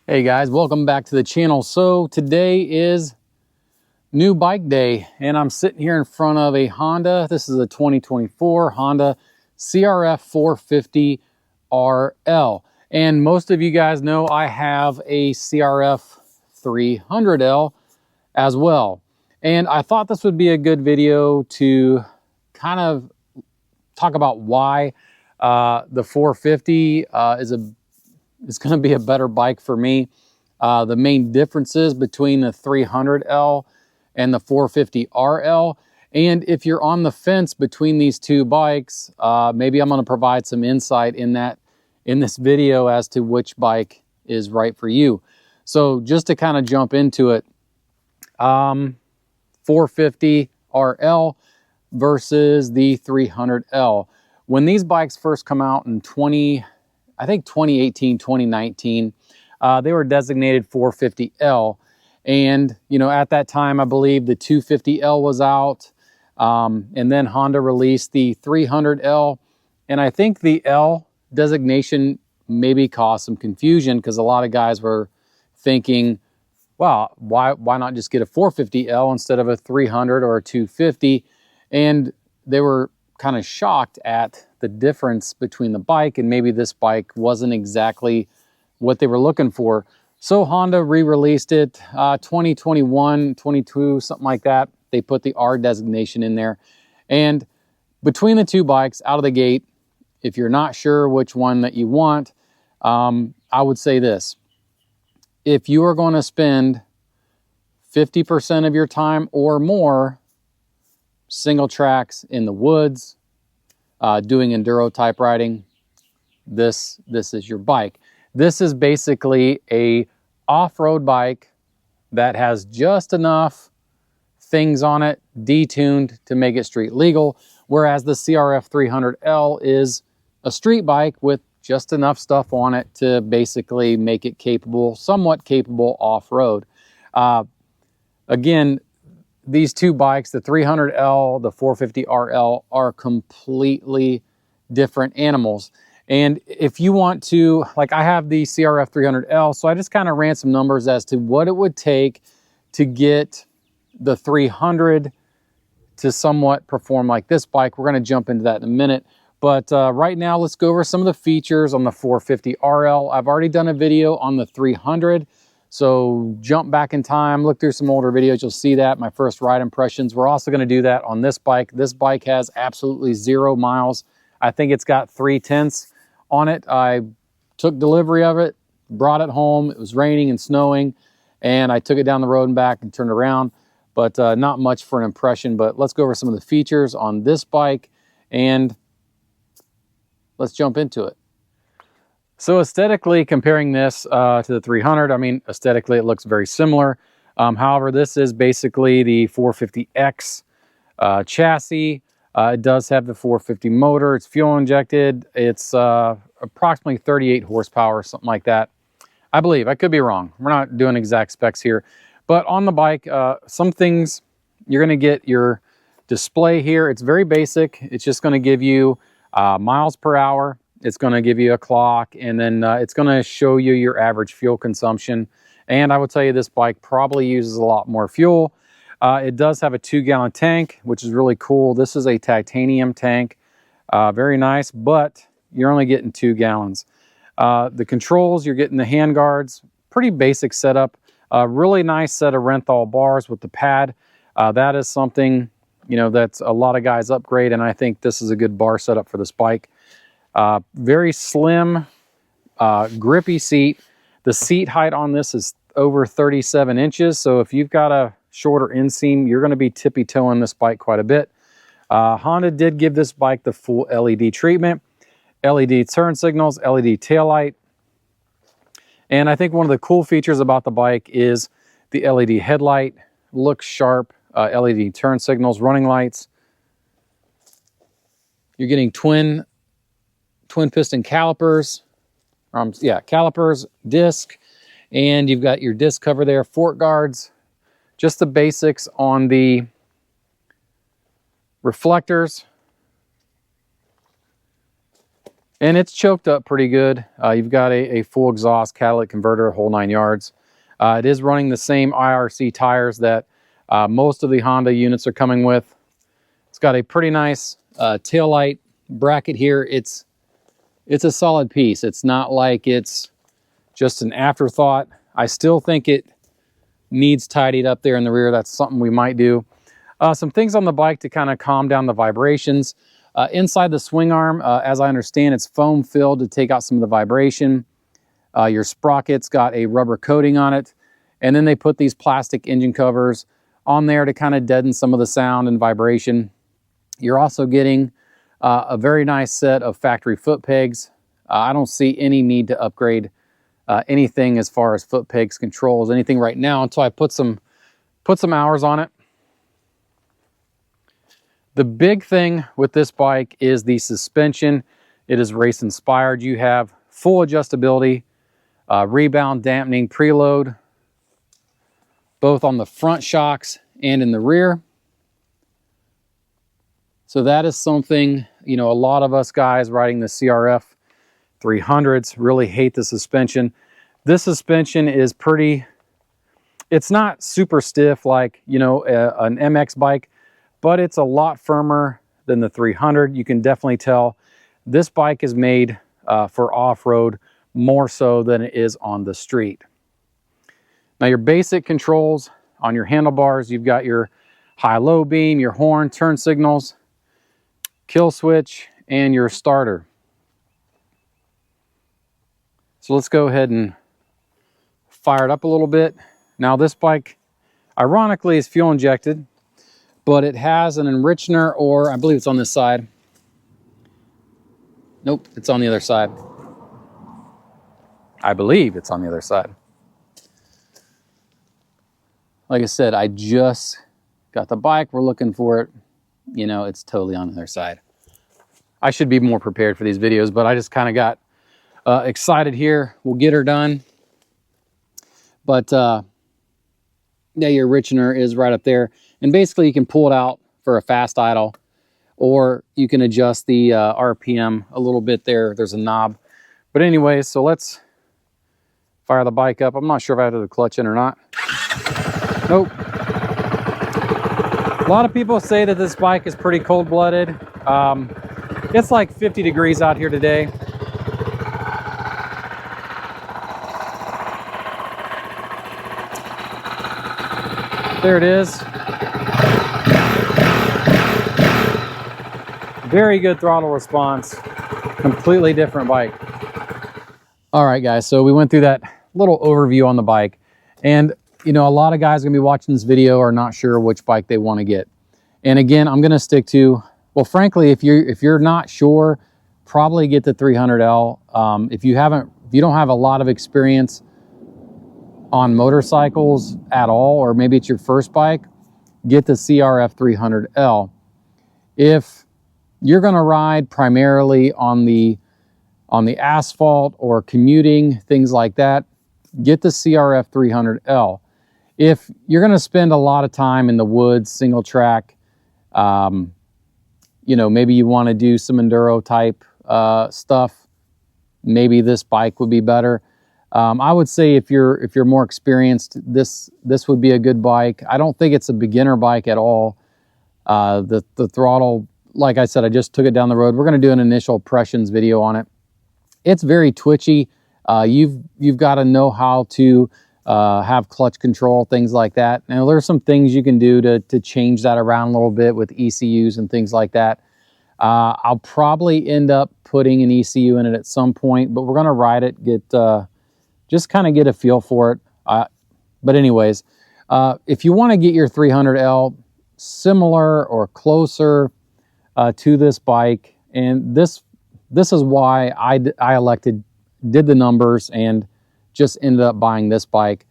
Hey guys, welcome back to the channel. So today is new bike day and I'm sitting here in front of a Honda. This is a 2024 Honda CRF 450 RL. And most of you guys know I have a CRF 300L as well. And I thought this would be a good video to kind of talk about why the 450 is going to be a better bike for me. The main differences between the 300L and the 450 RL. And if you're on the fence between these two bikes, maybe I'm going to provide some insight in this video as to which bike is right for you. So just to kind of jump into it, 450 RL versus the 300L. When these bikes first come out in 2018, 2019, they were designated 450L. And, you know, at that time, I believe the 250L was out. And then Honda released the 300L. And I think the L designation maybe caused some confusion because a lot of guys were thinking, wow, why not just get a 450L instead of a 300 or a 250? And they were kind of shocked at the difference between the bike, and maybe this bike wasn't exactly what they were looking for. So Honda re-released it 2021, 22, something like that. They put the R designation in there. And between the two bikes out of the gate, if you're not sure which one that you want, I would say this. If you are going to spend 50% of your time or more single tracks in the woods, doing enduro type riding, this is your bike. This is basically a off-road bike that has just enough things on it detuned to make it street legal, whereas the CRF 300L is a street bike with just enough stuff on it to basically make it capable, somewhat capable off-road. Again, these two bikes, the 300L, the 450 RL, are completely different animals. And if you want to, like I have the CRF 300L, so I just kind of ran some numbers as to what it would take to get the 300 to somewhat perform like this bike. We're going to jump into that in a minute. But right now, let's go over some of the features on the 450 RL. I've already done a video on the 300. So jump back in time, look through some older videos, you'll see that, my first ride impressions. We're also gonna do that on this bike. This bike has absolutely 0 miles. I think it's got 3/10 on it. I took delivery of it, brought it home. It was raining and snowing, and I took it down the road and back and turned around, but not much for an impression. But let's go over some of the features on this bike, and let's jump into it. So aesthetically, comparing this to the 300, I mean, aesthetically, it looks very similar. However, this is basically the 450X chassis. It does have the 450 motor. It's fuel injected. It's approximately 38 horsepower, something like that. I believe. I could be wrong. We're not doing exact specs here. But on the bike, some things, you're going to get your display here. It's very basic. It's just going to give you miles per hour. It's going to give you a clock, and then it's going to show you your average fuel consumption. And I will tell you, this bike probably uses a lot more fuel. It does have a 2-gallon tank, which is really cool. This is a titanium tank. Very nice, but you're only getting 2 gallons. The controls, you're getting the hand guards. Pretty basic setup. Really nice set of Renthal bars with the pad. That is something, you know, that's a lot of guys upgrade, and I think this is a good bar setup for this bike. Very slim, grippy seat. The seat height on this is over 37 inches. So if you've got a shorter inseam, you're going to be tippy-toeing this bike quite a bit. Honda did give this bike the full LED treatment, LED turn signals, LED taillight. And I think one of the cool features about the bike is the LED headlight. Looks sharp, LED turn signals, running lights. You're getting twin piston calipers, calipers, disc, and you've got your disc cover there, fork guards, just the basics on the reflectors. And it's choked up pretty good. You've got a full exhaust catalytic converter, whole 9 yards. It is running the same IRC tires that most of the Honda units are coming with. It's got a pretty nice taillight bracket here. It's a solid piece. It's not like it's just an afterthought. I still think it needs tidied up there in the rear. That's something we might do. Some things on the bike to kind of calm down the vibrations. Inside the swing arm, as I understand, it's foam filled to take out some of the vibration. Your sprocket's got a rubber coating on it. And then they put these plastic engine covers on there to kind of deaden some of the sound and vibration. You're also getting a very nice set of factory foot pegs. I don't see any need to upgrade anything as far as foot pegs, controls, anything right now until I put some hours on it. The big thing with this bike is the suspension. It is race inspired. You have full adjustability, rebound dampening preload, both on the front shocks and in the rear. So that is something, you know, a lot of us guys riding the CRF 300s really hate the suspension. This suspension is pretty, it's not super stiff like, you know, an MX bike, but it's a lot firmer than the 300. You can definitely tell this bike is made for off-road more so than it is on the street. Now your basic controls on your handlebars, you've got your high-low beam, your horn, turn signals, kill switch, and your starter. So let's go ahead and fire it up a little bit. Now this bike, ironically, is fuel injected, but it has an enrichener, or I believe it's on this side. Nope, it's on the other side. I believe it's on the other side. Like I said, I just got the bike. We're looking for it. You know, it's totally on the other side. I should be more prepared for these videos, but I just kind of got excited here. We'll get her done. But yeah, your enrichener is right up there. And basically you can pull it out for a fast idle, or you can adjust the RPM a little bit there. There's a knob. But anyways, so let's fire the bike up. I'm not sure if I have the clutch in or not. Nope. A lot of people say that this bike is pretty cold-blooded. It's like 50 degrees out here today. There it is. Very good throttle response. Completely different bike. All right, guys, so we went through that little overview on the bike. And, you know, a lot of guys are gonna be watching this video are not sure which bike they wanna get. And again, I'm gonna stick to, well, frankly, if you're not sure, probably get the 300L. If you don't have a lot of experience on motorcycles at all, or maybe it's your first bike, get the CRF 300L. If you're gonna ride primarily on the asphalt or commuting, things like that, get the CRF 300L. If you're gonna spend a lot of time in the woods, single track, you know, maybe you wanna do some enduro type stuff, maybe this bike would be better. I would say if you're more experienced, this would be a good bike. I don't think it's a beginner bike at all. The throttle, like I said, I just took it down the road. We're gonna do an initial impressions video on it. It's very twitchy. You've got to know how to have clutch control, things like that. Now there's some things you can do to change that around a little bit with ECUs and things like that. I'll probably end up putting an ECU in it at some point, but we're gonna ride it, just kind of get a feel for it. But anyways, if you want to get your 300L similar or closer to this bike, and this is why I did the numbers and just ended up buying this bike.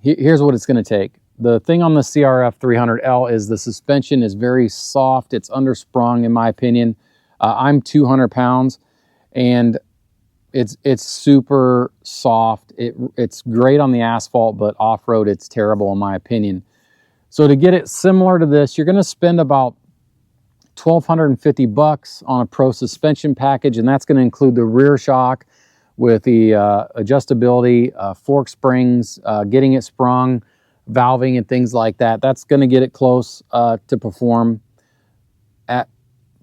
Here's what it's going to take. The thing on the CRF 300L is the suspension is very soft. It's undersprung, in my opinion. I'm 200 pounds, and it's super soft. It's great on the asphalt, but off-road it's terrible in my opinion. So to get it similar to this, you're going to spend about $1,250 on a pro suspension package, and that's going to include the rear shock with the adjustability, fork springs, getting it sprung, valving and things like that. That's going to get it close to perform at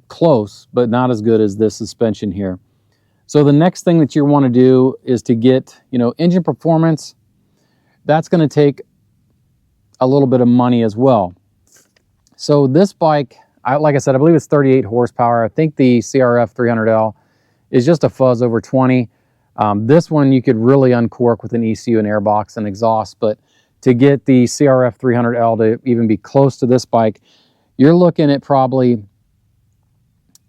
close, but not as good as this suspension here. So the next thing that you want to do is to get, engine performance. That's going to take a little bit of money as well. So this bike, like I said, I believe it's 38 horsepower. I think the CRF 300L is just a fuzz over 20. This one you could really uncork with an ECU and airbox and exhaust, but to get the CRF 300L to even be close to this bike, you're looking at probably,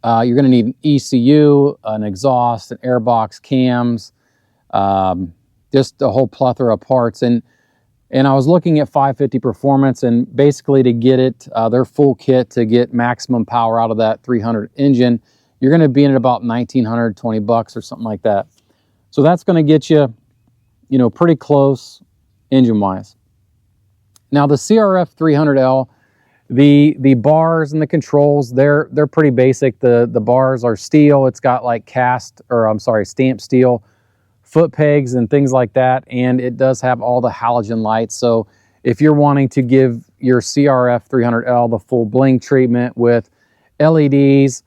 you're going to need an ECU, an exhaust, an airbox, cams, just a whole plethora of parts. And I was looking at 550 Performance, and basically to get it, their full kit to get maximum power out of that 300 engine, you're going to be in at about $1,920 or something like that. So that's going to get you, pretty close engine-wise. Now the CRF 300L, the bars and the controls, they're pretty basic. The bars are steel. It's got like stamped steel foot pegs and things like that, and it does have all the halogen lights. So if you're wanting to give your CRF 300L the full bling treatment with LEDs,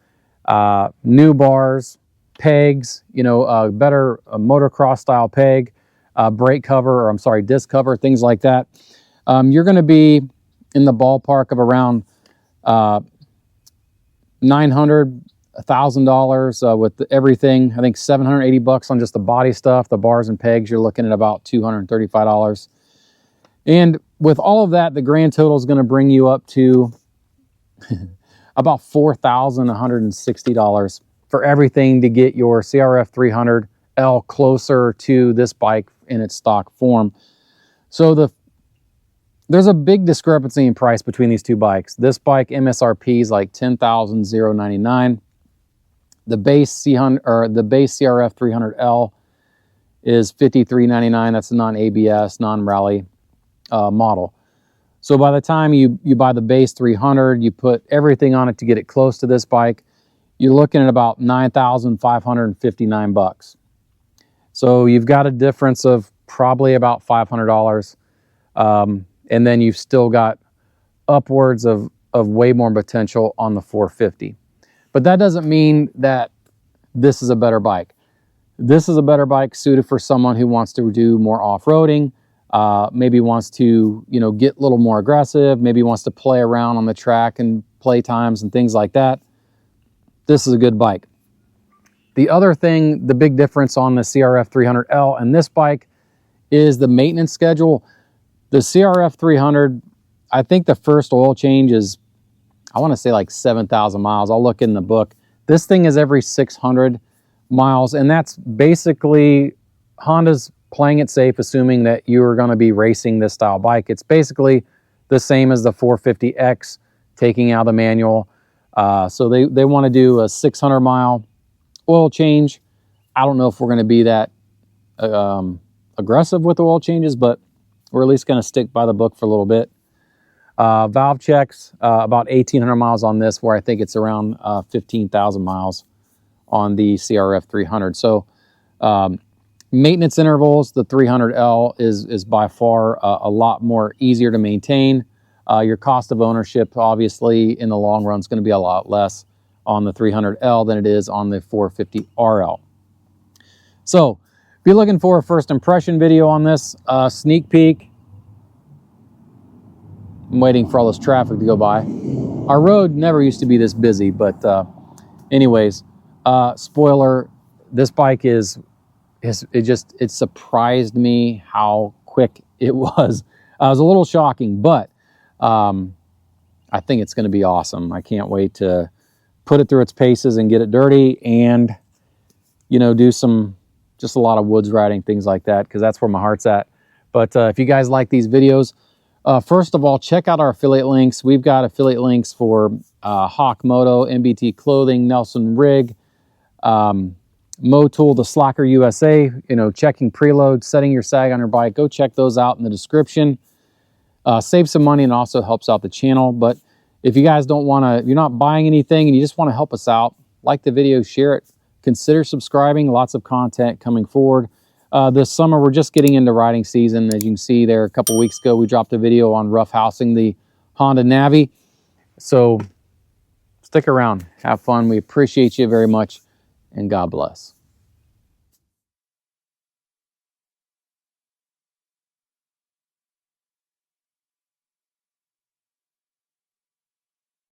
new bars, pegs, better motocross style peg, brake cover, or disc cover, things like that, you're going to be in the ballpark of around $900,000 with everything. I think $780 on just the body stuff. The bars and pegs, you're looking at about $235. And with all of that, the grand total is going to bring you up to about $4,160 for everything to get your CRF 300L closer to this bike in its stock form. So there's a big discrepancy in price between these two bikes. This bike MSRP is like $10,099. The base CRF 300L is $53.99. That's a non-ABS, non-rally model. So by the time you buy the base 300, you put everything on it to get it close to this bike, you're looking at about $9,559. So you've got a difference of probably about $500. And then you've still got upwards of way more potential on the 450. But that doesn't mean that this is a better bike. This is a better bike suited for someone who wants to do more off-roading, maybe wants to, get a little more aggressive, maybe wants to play around on the track and play times and things like that. This is a good bike. The other thing, the big difference on the CRF 300L and this bike is the maintenance schedule. The CRF 300, I think the first oil change is, I want to say like 7,000 miles. I'll look in the book. This thing is every 600 miles, and that's basically Honda's playing it safe, assuming that you're going to be racing this style bike. It's basically the same as the 450X, taking out the manual. So they want to do a 600-mile oil change. I don't know if we're going to be that aggressive with the oil changes, but we're at least going to stick by the book for a little bit. Valve checks, about 1,800 miles on this, where I think it's around 15,000 miles on the CRF 300. So maintenance intervals, the 300L is by far a lot more easier to maintain. Your cost of ownership, obviously, in the long run is going to be a lot less on the 300L than it is on the 450 RL. So if you're looking for a first impression video on this, sneak peek. I'm waiting for all this traffic to go by. Our road never used to be this busy, but anyways, spoiler, this bike it surprised me how quick it was. It was a little shocking, but I think it's going to be awesome. I can't wait to put it through its paces and get it dirty and, do just a lot of woods riding, things like that, because that's where my heart's at. But if you guys like these videos, first of all, check out our affiliate links. We've got affiliate links for Hawk Moto, NBT Clothing, Nelson Rig, Moto, the Slacker USA, checking preload, setting your sag on your bike. Go check those out in the description. Save some money and also helps out the channel. But If you guys don't want to, you're not buying anything and you just want to help us out, like the video, share it, consider subscribing. Lots of content coming forward. This summer, we're just getting into riding season. As you can see there, a couple weeks ago, we dropped a video on rough housing the Honda Navi. So stick around, have fun. We appreciate you very much, and God bless.